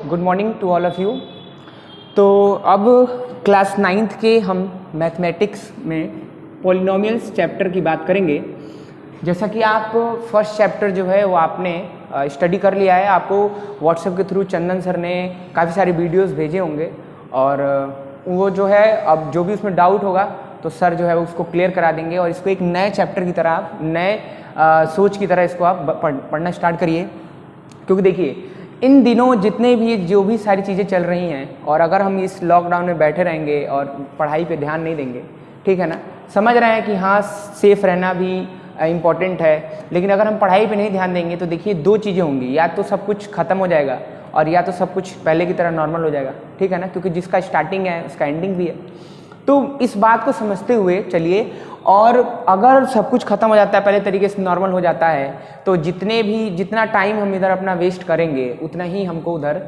Good morning to all of you. तो अब class 9th के हम मैथमेटिक्स में पॉलिनोमियल्स चैप्टर की बात करेंगे। जैसा कि आप फर्स्ट चैप्टर जो है वो आपने स्टडी कर लिया है, आपको व्हाट्सएप के थ्रू चंदन सर ने काफ़ी सारे वीडियोस भेजे होंगे और वो जो है अब जो भी उसमें डाउट होगा तो सर जो है उसको क्लियर करा देंगे और इसको एक नए चैप्टर की तरह आप नए सोच की तरह इसको आप पढ़ना स्टार्ट करिए। क्योंकि देखिए इन दिनों जितने भी जो भी सारी चीज़ें चल रही हैं और अगर हम इस लॉकडाउन में बैठे रहेंगे और पढ़ाई पे ध्यान नहीं देंगे, ठीक है ना, समझ रहे हैं कि हाँ सेफ़ रहना भी इम्पॉर्टेंट है, लेकिन अगर हम पढ़ाई पे नहीं ध्यान देंगे तो देखिए दो चीज़ें होंगी, या तो सब कुछ ख़त्म हो जाएगा और या तो सब कुछ पहले की तरह नॉर्मल हो जाएगा, ठीक है ना, क्योंकि जिसका स्टार्टिंग है उसका एंडिंग भी है। तो इस बात को समझते हुए चलिए, और अगर सब कुछ ख़त्म हो जाता है पहले तरीके से नॉर्मल हो जाता है तो जितना टाइम हम इधर अपना वेस्ट करेंगे उतना ही हमको उधर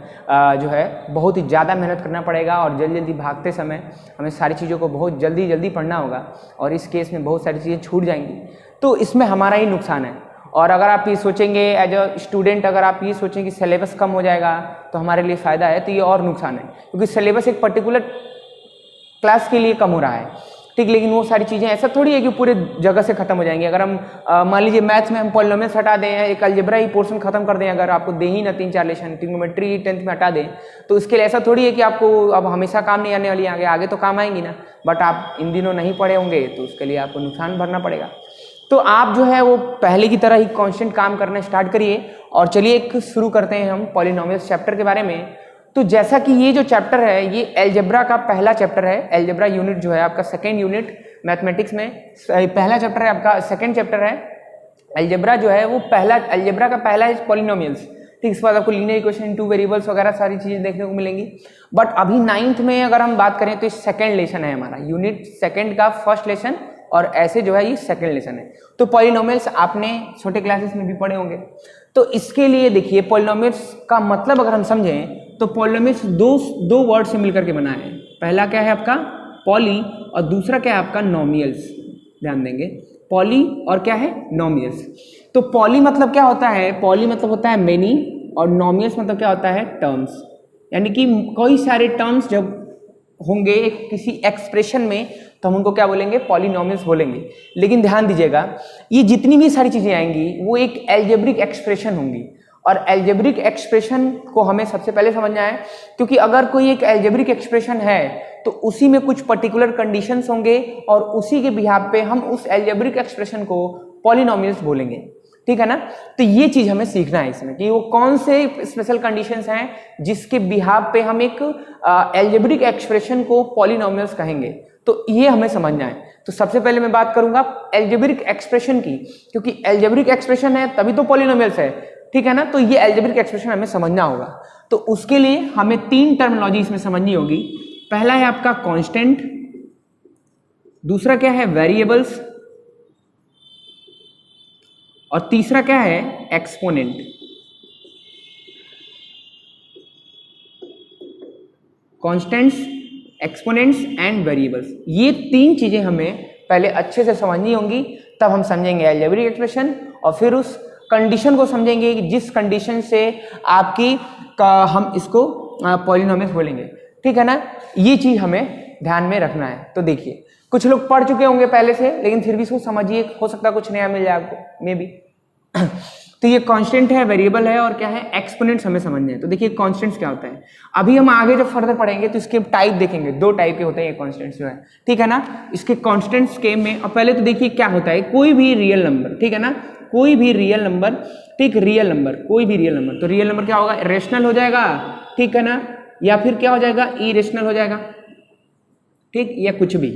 जो है बहुत ही ज़्यादा मेहनत करना पड़ेगा और जल्दी जल्दी भागते समय हमें सारी चीज़ों को बहुत जल्दी जल्दी पढ़ना होगा और इस केस में बहुत सारी चीज़ें छूट जाएंगी, तो इसमें हमारा ही नुकसान है। और अगर आप ये सोचेंगे एज अ स्टूडेंट, अगर आप ये सोचें कि सिलेबस कम हो जाएगा तो हमारे लिए फ़ायदा है, तो ये और नुकसान है, क्योंकि सिलेबस एक पर्टिकुलर क्लास के लिए कम हो रहा है, ठीक, लेकिन वो सारी चीज़ें ऐसा थोड़ी है कि पूरे जगह से खत्म हो जाएंगी। अगर हम मान लीजिए मैथ्स में हम पॉलिनोमियल्स हटा दें, एक अलजेब्रा ही पोर्शन खत्म कर दें, अगर आपको दे ही ना 3-4 लेसन, ट्रिग्नोमेट्री 10th में हटा दें, तो इसके लिए ऐसा थोड़ी है कि आपको अब हमेशा काम नहीं आने वाली, आगे तो काम आएंगी ना, बट आप इन दिनों नहीं पढ़े होंगे तो उसके लिए आपको नुकसान भरना पड़ेगा। तो आप जो है वो पहले की तरह ही कांस्टेंट काम करना स्टार्ट करिए और चलिए एक शुरू करते हैं हम पॉलिनोमियल्स चैप्टर के बारे में। तो जैसा कि ये जो चैप्टर है ये अलजेब्रा का पहला चैप्टर है, अलजेब्रा यूनिट जो है आपका सेकेंड यूनिट मैथमेटिक्स में पहला चैप्टर है, आपका सेकेंड चैप्टर है अलजेब्रा जो है वो पहला, अलजेब्रा का पहला है पॉलिनोमियल्स, ठीक, इसके बाद आपको linear equation in two variables वगैरह सारी चीज़ें देखने को मिलेंगी। बट अभी 9th में अगर हम बात करें तो सेकेंड लेसन है हमारा, यूनिट सेकेंड का फर्स्ट लेसन, और ऐसे जो है ये सेकेंड लेसन है। तो पॉलिनोमियल्स आपने छोटे क्लासेस में भी पढ़े होंगे, तो इसके लिए देखिए पॉलिनोमियल्स का मतलब अगर हम समझें तो पॉलिनोमियल्स दो वर्ड से मिलकर के बना है। पहला क्या है आपका पॉली और दूसरा क्या है आपका नोमियल्स। ध्यान देंगे, पॉली और क्या है नोमियल्स। तो पॉली मतलब क्या होता है, पॉली मतलब होता है मेनी, और नोमियल्स मतलब क्या होता है टर्म्स, यानी कि कई सारे टर्म्स जब होंगे किसी एक्सप्रेशन में तो हम उनको क्या बोलेंगे, पॉलिनोमियल्स बोलेंगे। लेकिन ध्यान दीजिएगा ये जितनी भी सारी चीज़ें आएंगी वो एक एल्जेब्रिक एक्सप्रेशन होंगी, और एल्जेब्रिक एक्सप्रेशन को हमें सबसे पहले समझना है, क्योंकि अगर कोई एक एल्जेब्रिक एक्सप्रेशन है तो उसी में कुछ पर्टिकुलर कंडीशंस होंगे और उसी के बिहाफ पे हम उस एल्जेब्रिक एक्सप्रेशन को पॉलिनोमियल्स बोलेंगे, ठीक है ना। तो ये चीज़ हमें सीखना है इसमें कि वो कौन से स्पेशल कंडीशंस हैं जिसके बिहाफ पे हम एक एल्जेब्रिक एक्सप्रेशन को पॉलिनोमियल्स कहेंगे, तो ये हमें समझना है। तो सबसे पहले मैं बात करूंगा एल्जेब्रिक एक्सप्रेशन की, क्योंकि एल्जेब्रिक एक्सप्रेशन है तभी तो पॉलिनोमियल्स है, ठीक है ना। तो ये एल्जेब्रिक एक्सप्रेशन हमें समझना होगा, तो उसके लिए हमें 3 टर्मिनोलॉजी इसमें समझनी होगी। पहला है आपका कांस्टेंट, दूसरा क्या है वेरिएबल्स, और तीसरा क्या है exponent. Constants, exponents and variables, ये 3 चीजें हमें पहले अच्छे से समझनी होंगी, तब हम समझेंगे एल्जेब्रिक एक्सप्रेशन, और फिर उस कंडीशन को समझेंगे कि जिस कंडीशन से हम इसको पॉलिनोमियल्स बोलेंगे, ठीक है ना। ये चीज हमें ध्यान में रखना है। तो देखिए कुछ लोग पढ़ चुके होंगे पहले से, लेकिन फिर भी इसको समझिए, हो सकता है कुछ नया मिल जाए आपको मे बी। तो ये कांस्टेंट है, वेरिएबल है, और क्या है एक्सपोनेंट्स हमें समझने हैं। तो देखिए कांस्टेंट्स क्या होता है, अभी हम आगे जब फर्दर पढ़ेंगे तो इसके टाइप देखेंगे, 2 टाइप के होते हैं ये कांस्टेंट्स जो है, ठीक है ना। इसके कांस्टेंट्स के में अब पहले तो देखिए क्या होता है, कोई भी रियल नंबर, ठीक है ना, कोई भी रियल नंबर, ठीक, रियल नंबर, कोई भी रियल नंबर, तो रियल नंबर क्या होगा, रेशनल हो जाएगा, ठीक है ना, या फिर क्या हो जाएगा इरेशनल हो जाएगा, ठीक, या कुछ भी,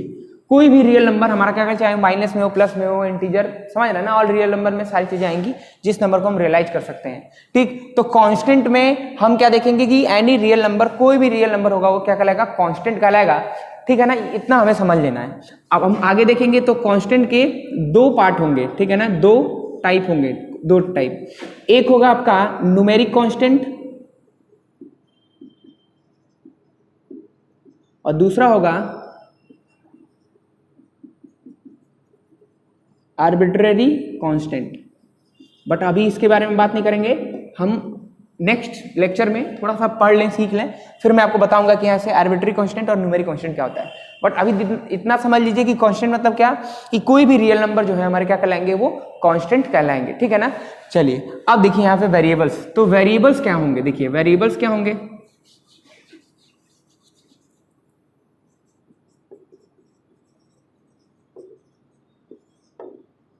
कोई भी रियल नंबर हमारा क्या चाहे माइनस में हो, प्लस में हो, इंटीजर, समझ रहे हैं ना, ऑल रियल नंबर में सारी चीजें आएंगी जिस नंबर को हम रियलाइज कर सकते हैं, ठीक। तो कांस्टेंट में हम क्या देखेंगे कि एनी रियल नंबर, कोई भी रियल नंबर होगा वो क्या कहलाएगा, कांस्टेंट कहलाएगा, ठीक है ना। इतना हमें समझ लेना है। अब हम आगे देखेंगे तो कांस्टेंट के 2 पार्ट होंगे, ठीक है ना, 2 टाइप होंगे, 2 टाइप। एक होगा आपका न्यूमेरिक कांस्टेंट और दूसरा होगा आर्बिट्रेरी कांस्टेंट। बट अभी इसके बारे में बात नहीं करेंगे, हम नेक्स्ट लेक्चर में थोड़ा सा पढ़ लें, सीख लें, फिर मैं आपको बताऊंगा कि यहाँ से आर्बिट्री कांस्टेंट और न्यूमेरिक कांस्टेंट क्या होता है। बट अभी इतना समझ लीजिए कि कांस्टेंट मतलब क्या, कि कोई भी रियल नंबर जो है हमारे क्या कहलाएंगे, वो कांस्टेंट कहलाएंगे, ठीक है ना। चलिए अब देखिए यहाँ पे वेरिएबल्स, तो वेरिएबल्स क्या होंगे, देखिए वेरिएबल्स क्या होंगे,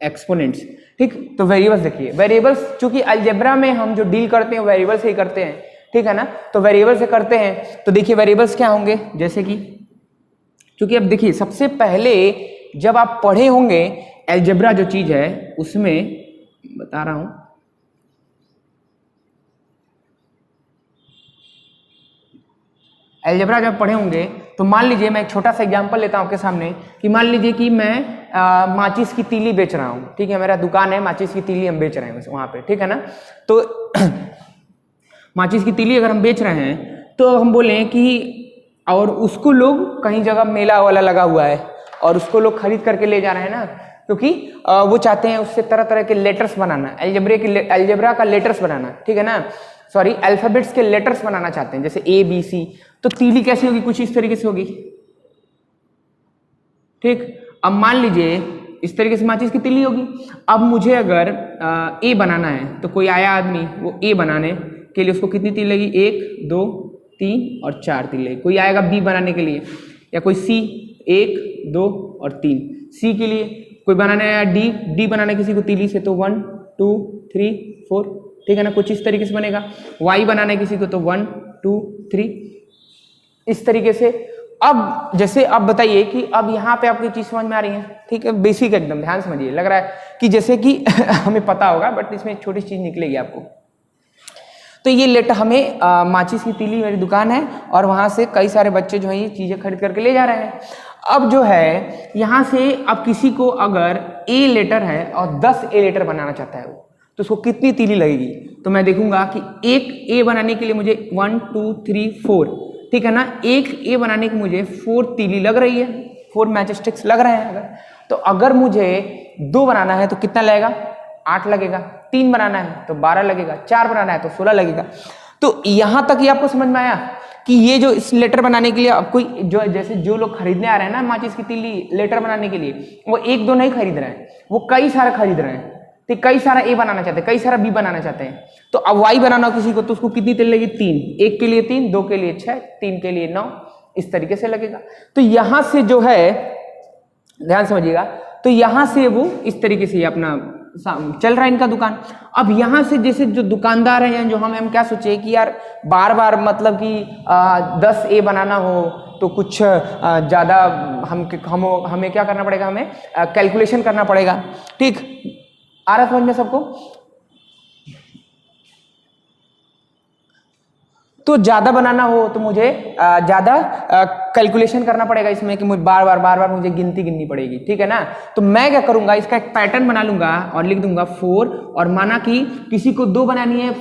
एक्सपोनेंट्स, ठीक। तो वेरिएबल्स देखिए, वेरिएबल्स चूंकि अलजेब्रा में हम जो डील करते हैं वेरिएबल से ही करते हैं, ठीक है ना, तो वेरिएबल से करते हैं। तो देखिए वेरिएबल्स क्या होंगे, जैसे कि क्योंकि अब देखिए सबसे पहले जब आप पढ़े होंगे अलजेब्रा जो चीज है उसमें बता रहा हूं, अलजेब्रा जब पढ़े होंगे तो मान लीजिए मैं एक छोटा सा एग्जांपल लेता हूं आपके सामने कि मान लीजिए कि मैं माचिस की तीली बेच रहा हूं, ठीक है, मेरा दुकान है, माचिस की तीली हम बेच रहे हैं वहां पे, ठीक है ना। तो माचिस की तीली अगर हम बेच रहे हैं तो हम बोले कि, और उसको लोग कहीं जगह मेला वाला लगा हुआ है और उसको लोग खरीद करके ले जा रहे हैं ना, क्योंकि वो चाहते हैं उससे तरह तरह के लेटर्स बनाना, अलजेब्रा का लेटर्स बनाना, ठीक है ना, सॉरी अल्फाबेट्स के लेटर्स बनाना चाहते हैं, जैसे ए बी सी। तो तीली कैसी होगी, कुछ इस तरीके से होगी, ठीक। अब मान लीजिए इस तरीके से माचिस की तीली होगी। अब मुझे अगर ए बनाना है तो कोई आया आदमी, वो ए बनाने के लिए उसको कितनी तीली लगी, 1 2 3 और 4 तीली लगी। कोई आएगा बी बनाने के लिए, या कोई सी, 1 2 और 3 सी के लिए, कोई बनाने आया डी बनाने किसी को तीली से तो 1 2 3 4, ठीक है ना, कुछ इस तरीके से बनेगा। वाई बनाने किसी को तो 1 2 3, इस तरीके से। अब जैसे अब बताइए कि अब यहाँ पे आपकी चीज समझ में आ रही है, ठीक है, बेसिक एकदम ध्यान समझिए, लग रहा है कि जैसे कि हमें पता होगा बट इसमें एक छोटी चीज निकलेगी आपको। तो ये लेटर हमें माचिस की तीली मेरी दुकान है और वहां से कई सारे बच्चे जो है ये चीजें खरीद करके ले जा रहे हैं। अब जो है यहाँ से अब किसी को अगर ए लेटर है और 10 ए लेटर बनाना चाहता है वो, तो उसको कितनी तीली लगेगी, तो मैं देखूंगा कि एक ए बनाने के लिए मुझे 1 2 3 4, ठीक है ना, एक ए बनाने की मुझे 4 तीली लग रही है, 4 मैच स्टिक्स लग रहे हैं अगर। तो अगर मुझे 2 बनाना है तो कितना लगेगा, 8 लगेगा, 3 बनाना है तो 12 लगेगा, 4 बनाना है तो 16 लगेगा। तो यहां तक ही आपको समझ में आया कि ये जो इस लेटर बनाने के लिए अब कोई जो जैसे जो लोग खरीदने आ रहे हैं ना माचिस की तीली लेटर बनाने के लिए, वो 1 2 नहीं खरीद रहे हैं, वो कई सारा खरीद रहे हैं, ठीक, कई सारा ए बनाना चाहते हैं, कई सारा बी बनाना चाहते हैं। तो अब वाई बनाना किसी को तो उसको कितनी तीली लगेगी, 3, 1 के लिए 3, 2 के लिए 6, 3 के लिए 9, इस तरीके से लगेगा। तो यहां से जो है ध्यान समझिएगा, तो यहां से वो इस तरीके से अपना चल रहा है इनका दुकान। अब यहां से जैसे जो दुकानदार हैं जो हम क्या सोचे कि यार बार बार मतलब कि 10 ए बनाना हो तो कुछ ज्यादा हमें क्या करना पड़ेगा, हमें कैलकुलेशन करना पड़ेगा, ठीक। आ रहा समझ में सबको। तो ज्यादा बनाना हो तो मुझे ज्यादा कैलकुलेशन करना पड़ेगा इसमें, कि मुझे बार बार मुझे गिननी पड़ेगी, ठीक है ना। तो मैं क्या करूंगा, इसका एक पैटर्न बना लूंगा और लिख दूंगा 4, और माना कि किसी को 2 बनानी है,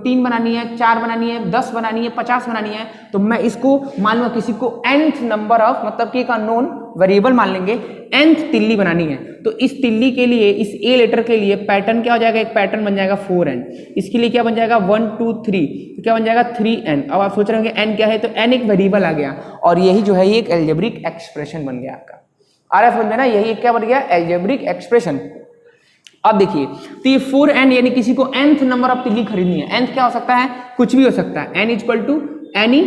3 बनानी है, 4 बनानी है, 10 बनानी है, 50 बनानी है, तो मैं इसको मान लूंगा किसी को nth नंबर ऑफ मतलब कि एक अननोन वेरिएबल मान लेंगे, nth तिल्ली बनानी है। तो इस तिल्ली के लिए, इस ए लेटर के लिए पैटर्न क्या हो जाएगा, एक पैटर्न बन जाएगा 4n। इसके लिए क्या बन जाएगा 1 2 3, तो क्या बन जाएगा 3n। अब आप सोच रहे होंगे n क्या है, तो n एक वेरिएबल आ गया और यही जो है ये एक अलजेब्रिक एक्सप्रेशन बन गया आपका। आ रहा है समझ में ना, यही एक क्या बन गया, अलजेब्रिक एक्सप्रेशन। अब देखिए तो ये 4n यानी किसी को nth नंबर ऑफ तिल्ली खरीदनी है। nth क्या हो सकता है, कुछ भी हो सकता है, n equal to any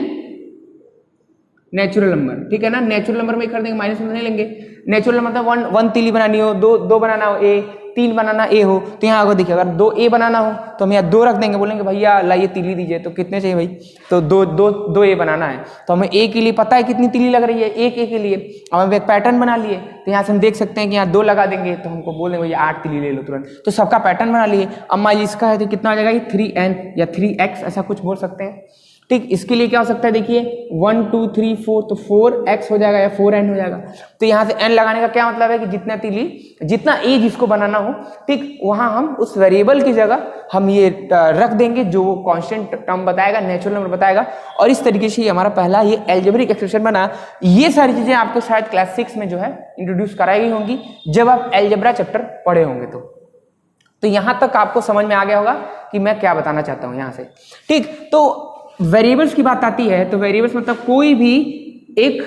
natural number, ठीक है ना। नेचुरल नंबर में कर देंगे, माइनस में नहीं लेंगे। नेचुरल मतलब 1 तीली बनानी हो, 2 बनाना हो ए, 3 बनाना ए हो, तो यहाँ अगर देखिए अगर 2 ए बनाना हो तो हम यहाँ 2 रख देंगे, बोलेंगे भैया लाइए तीली दीजिए, तो कितने चाहिए भाई, तो 2 ए बनाना है, तो हमें ए के लिए पता है कितनी तीली लग रही है, 1 ए के लिए। अब हम एक पैटर्न बना लिए, तो यहाँ से हम देख सकते हैं कि यहाँ 2 लगा देंगे तो हमको बोल देंगे भैया 8 तीली ले लो तुरंत, तो सबका पैटर्न बना लिए। अब मान इसका है तो कितना हो जाएगा, ये 3n या 3x ऐसा कुछ बोल सकते हैं, ठीक। इसके लिए क्या हो सकता है, देखिए 1 2 3 4, तो 4x हो जाएगा या 4n हो जाएगा। तो यहाँ से n लगाने का क्या मतलब है कि जितना तीली, जितना ए जिसको बनाना हो, ठीक, वहां हम उस वेरिएबल की जगह हम ये रख देंगे जो वो कांस्टेंट टर्म बताएगा, नेचुरल नंबर बताएगा, और इस तरीके से ये हमारा पहला ये अलजेब्रिक एक्सप्रेशन बना। ये सारी चीजें आपको शायद क्लास 6 में जो है इंट्रोड्यूस कराई गई होंगी जब आप अलजेब्रा चैप्टर पढ़े होंगे। तो तो यहां तक आपको समझ में आ गया होगा कि मैं क्या बताना चाहता हूं यहां से। ठीक, तो वेरिएबल्स की बात आती है तो वेरिएबल्स मतलब कोई भी एक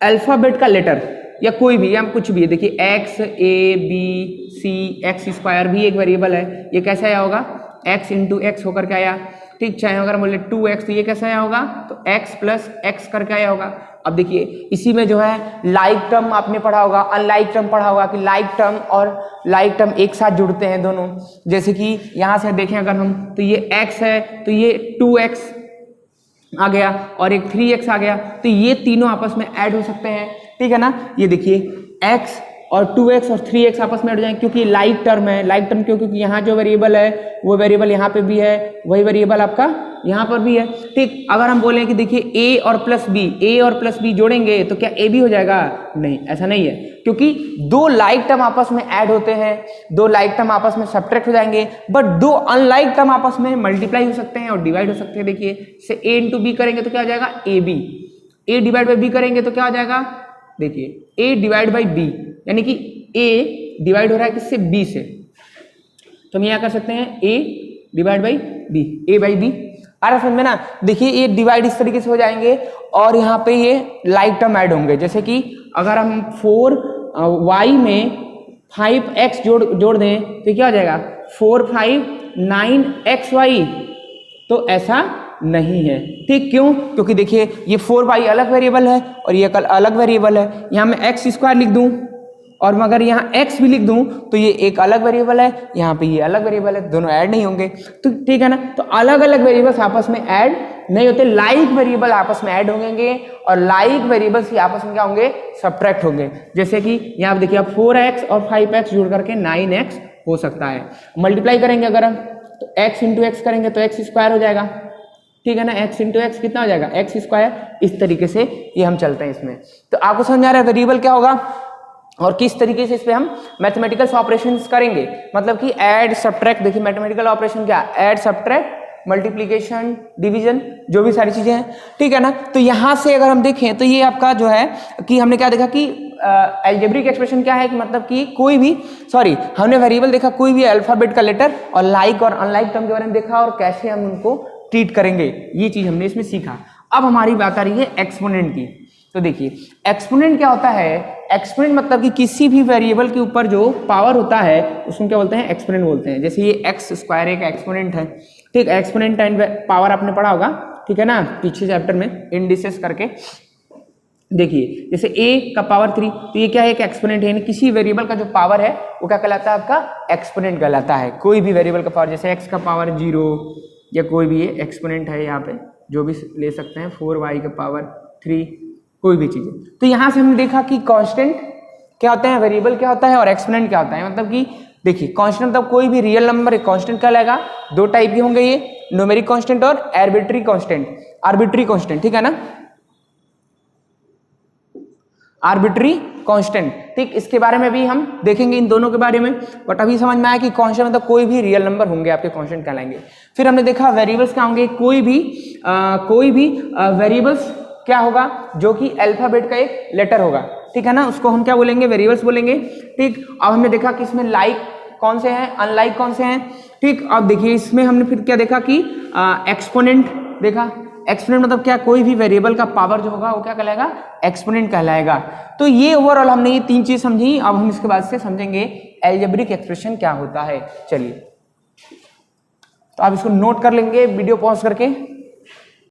अल्फाबेट का लेटर या कोई भी या कुछ भी, देखिए एक्स, ए, बी, सी, एक्स स्क्वायर भी एक वेरिएबल है। ये कैसे आया होगा, एक्स इंटू एक्स होकर के आया। ठीक, चाहे अगर बोले 2x तो ये कैसे आया होगा, तो x प्लस एक्स करके आया होगा। अब देखिए इसी में जो है लाइक टर्म आपने पढ़ा होगा, अनलाइक टर्म पढ़ा होगा कि लाइक टर्म और लाइक टर्म एक साथ जुड़ते हैं दोनों। जैसे कि यहाँ से देखें अगर हम, तो ये x है तो ये 2x आ गया और एक 3x आ गया, तो ये तीनों आपस में ऐड हो सकते हैं। ठीक है ना, ये देखिए x और 2x और 3x आपस में ऐड हो जाएंगे क्योंकि लाइक टर्म है। लाइक टर्म क्यों, क्योंकि यहाँ जो वेरिएबल है वो वेरिएबल यहाँ पे भी है, वही वेरिएबल आपका यहाँ पर भी है। ठीक, अगर हम बोलें कि देखिए a और प्लस बी जोड़ेंगे तो क्या a भी हो जाएगा, नहीं, ऐसा नहीं है, क्योंकि दो लाइक टर्म आपस में ऐड होते हैं, दो लाइक टर्म आपस में सब्ट्रैक्ट हो जाएंगे, बट दो अनलाइक टर्म आपस में मल्टीप्लाई हो सकते हैं और डिवाइड हो सकते हैं। देखिए से a इंटू बी करेंगे तो क्या हो जाएगा, A B, a divide by B करेंगे तो क्या हो जाएगा, देखिए a डिवाइड बाई बी, यानी कि a डिवाइड हो रहा है किससे, b से, तो हम यहाँ कर सकते हैं a divide by B, a by B. आ रहा समझ में ना, देखिए ये डिवाइड इस तरीके से हो जाएंगे और यहाँ पे ये लाइक टर्म ऐड होंगे। जैसे कि अगर हम 4y में 5x जोड़ दें तो क्या हो जाएगा, 4 5 9xy, तो ऐसा नहीं है। ठीक, क्यों, क्योंकि देखिए ये 4y अलग वेरिएबल है और ये अलग वेरिएबल है। यहाँ मैं एक्स स्क्वायर लिख दूं और मगर यहाँ x भी लिख दूं तो ये एक अलग वेरिएबल है, यहाँ पे ये अलग वेरिएबल है, दोनों ऐड नहीं होंगे। तो ठीक है ना, तो अलग अलग वेरिएबल्स आपस में ऐड नहीं होते, लाइक वेरिएबल आपस में ऐड होंगे और लाइक वेरिएबल्स ही आपस में क्या होंगे, सब्ट्रैक्ट होंगे। जैसे कि यहाँ देखिए आप 4x और 5x जोड़ करके 9x हो सकता है। मल्टीप्लाई करेंगे अगर हम तो x इंटू एक्स करेंगे तो एक्स स्क्वायर हो जाएगा। ठीक है ना, x इंटू एक्स कितना हो जाएगा, एक्स स्क्वायर। इस तरीके से ये हम चलते हैं इसमें। तो आपको समझ आ रहा है वेरिएबल क्या होगा और किस तरीके से इस पे हम मैथमेटिकल ऑपरेशंस करेंगे, मतलब कि ऐड सब्ट्रैक्ट। देखिए मैथमेटिकल ऑपरेशन क्या, ऐड सब्ट्रैक्ट मल्टीप्लिकेशन डिवीजन, जो भी सारी चीजें हैं। ठीक है ना, तो यहां से अगर हम देखें तो ये आपका जो है कि हमने क्या देखा कि अलजेब्रिक एक्सप्रेशन क्या है कि मतलब कि कोई भी हमने वेरिएबल देखा कोई भी अल्फाबेट का लेटर और लाइक और अनलाइक टर्म के बारे में देखा और कैसे हम उनको ट्रीट करेंगे, ये चीज हमने इसमें सीखा। अब हमारी बात आ रही है एक्सपोनेंट की। तो देखिए एक्सपोनेंट क्या होता है, एक्सपोनेंट मतलब कि किसी भी वेरिएबल के ऊपर जो पावर होता है उसको क्या बोलते हैं, एक्सपोनेंट बोलते हैं। जैसे ये एक्स स्क्वायर एक एक्सपोनेंट है। ठीक, एक्सपोनेंट एंड पावर आपने पढ़ा होगा, ठीक है ना, पीछे चैप्टर में इंडिसेस करके। देखिए जैसे a का पावर 3, तो ये क्या है, एक एक्सपोनेंट है, यानी किसी वेरिएबल का जो पावर है वो क्या कहलाता है, आपका एक्सपोनेंट कहलाता है। कोई भी वेरिएबल का पावर, जैसे x का पावर 0 या कोई भी एक्सपोनेंट है, यहाँ पे जो भी ले सकते हैं, 4y का पावर 3, कोई भी चीजें। तो यहां से हमने देखा कि कांस्टेंट क्या होता है, वेरिएबल क्या होता है और एक्सपोनेंट क्या होता है। मतलब कि देखिए कांस्टेंट मतलब कोई भी रियल नंबर एक कांस्टेंट कहलाएगा। दो टाइप के होंगे ये, न्यूमेरिक कांस्टेंट और आर्बिट्री कांस्टेंट। आर्बिट्री कांस्टेंट, ठीक है ना, आर्बिट्री कांस्टेंट। ठीक, इसके बारे में भी हम देखेंगे इन दोनों के बारे में, बट अभी समझ में आया कि कांस्टेंट मतलब कोई भी रियल नंबर होंगे आपके कांस्टेंट कहलाएंगे। फिर हमने देखा वेरिएबल्स क्या होंगे, कोई भी वेरिएबल्स क्या होगा जो कि अल्फाबेट का एक लेटर होगा। ठीक है ना, उसको हम क्या बोलेंगे, वेरिएबल्स बोलेंगे। ठीक, अब हमने देखा कि इसमें लाइक कौन से हैं, अनलाइक कौन से हैं। ठीक, अब देखिए इसमें हमने फिर क्या देखा कि एक्सपोनेंट देखा। एक्सपोनेंट मतलब क्या, कोई भी वेरिएबल का पावर जो होगा वो क्या कहलाएगा, एक्सपोनेंट कहलाएगा। तो ये ओवरऑल हमने ये तीन चीज समझी। अब हम इसके बाद से समझेंगे अलजेब्रिक एक्सप्रेशन क्या होता है। चलिए, तो आप इसको नोट कर लेंगे वीडियो पॉज करके।